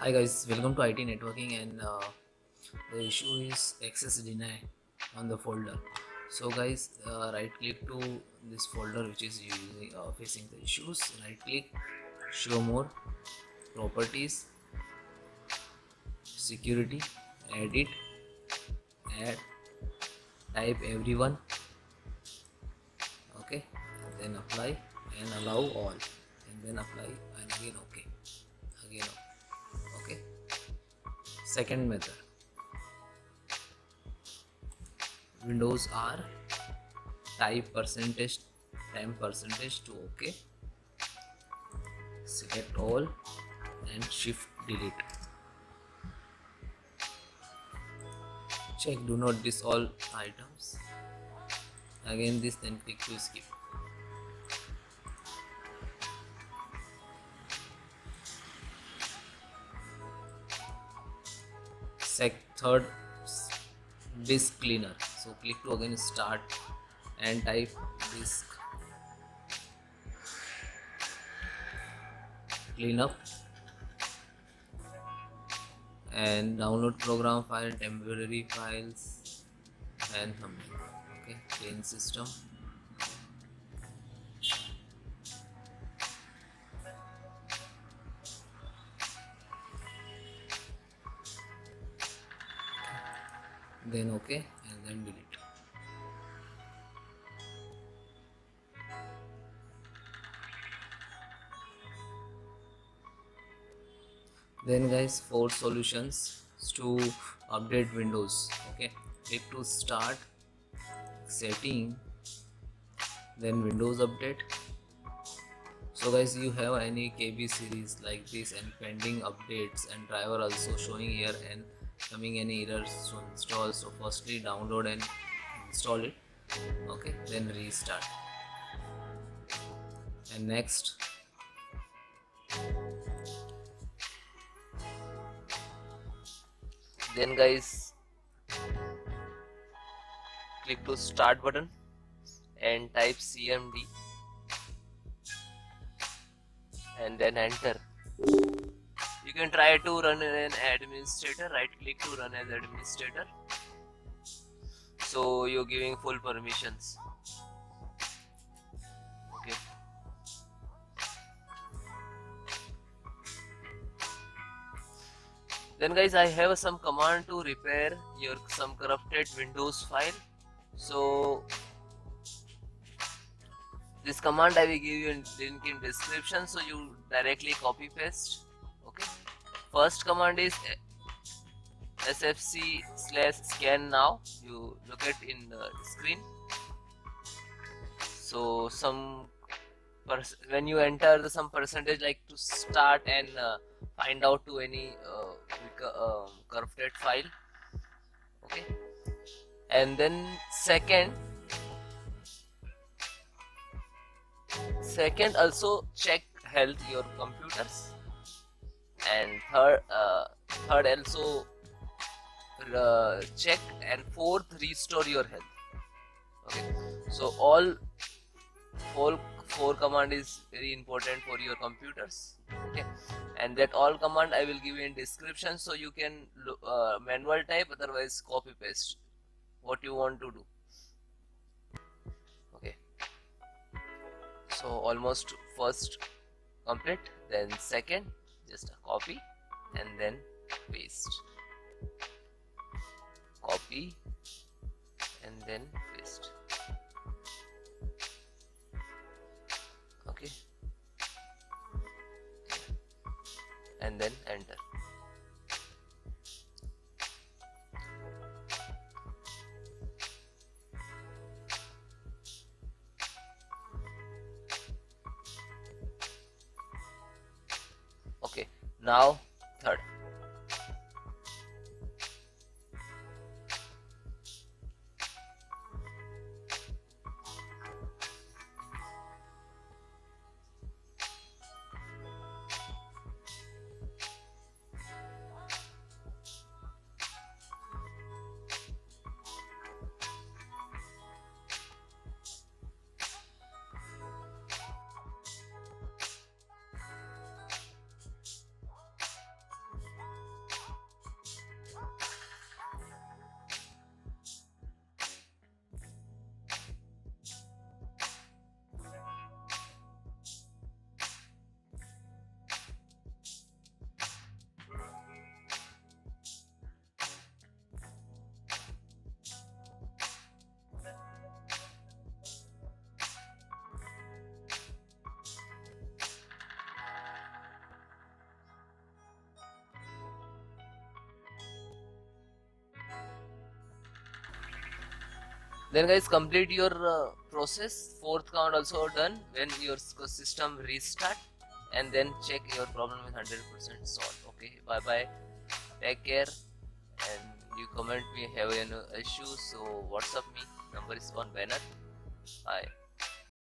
Hi guys, welcome to IT networking, and the issue is access denied on the folder. So guys, right click to this folder which is using facing the issues. Right click, show more, properties, security, edit, add, type everyone, okay, and then apply and allow all, and then apply and again okay, again okay. Second method, Windows R, type percentage 10% to OK, select all and shift delete. Check do not dis all items. Again this, then click to skip. Third, disk cleaner. So click to again start and type disk cleanup and download program file, temporary files and thumbnail. Okay, clean system. Then okay, and then delete. Then guys, 4 solutions to update Windows. Okay, click to start, setting, then Windows update. So guys, you have any KB series like this and pending updates and driver also showing here and coming any errors to install. So firstly download and install it. Okay, then restart. And next, then guys, click to start button and type CMD and then enter. You can try to run an administrator. Right click to run as administrator, so you're giving full permissions. Okay, then guys, I have some command to repair your some corrupted Windows file. So this command I will give you in link in description, so you directly copy paste. Okay, first command is sfc/scannow. You look at in the screen. So some when you enter some percentage like to start and find out to any corrupted file. Okay, and then second also check health your computers, and third also check, and fourth restore your health. Okay, so all four command is very important for your computers. Okay, and that all command I will give you in description, so you can manual type, otherwise copy paste what you want to do. Okay, so almost first complete, then second just a copy and then paste, copy and then paste. Okay, and then enter. Okay, now third. Then guys, complete your process. Fourth count also done. When your system restart, and then check your problem is 100% solved. Okay, bye bye, take care, and you comment me have an issue, so WhatsApp me, number is on banner. Bye.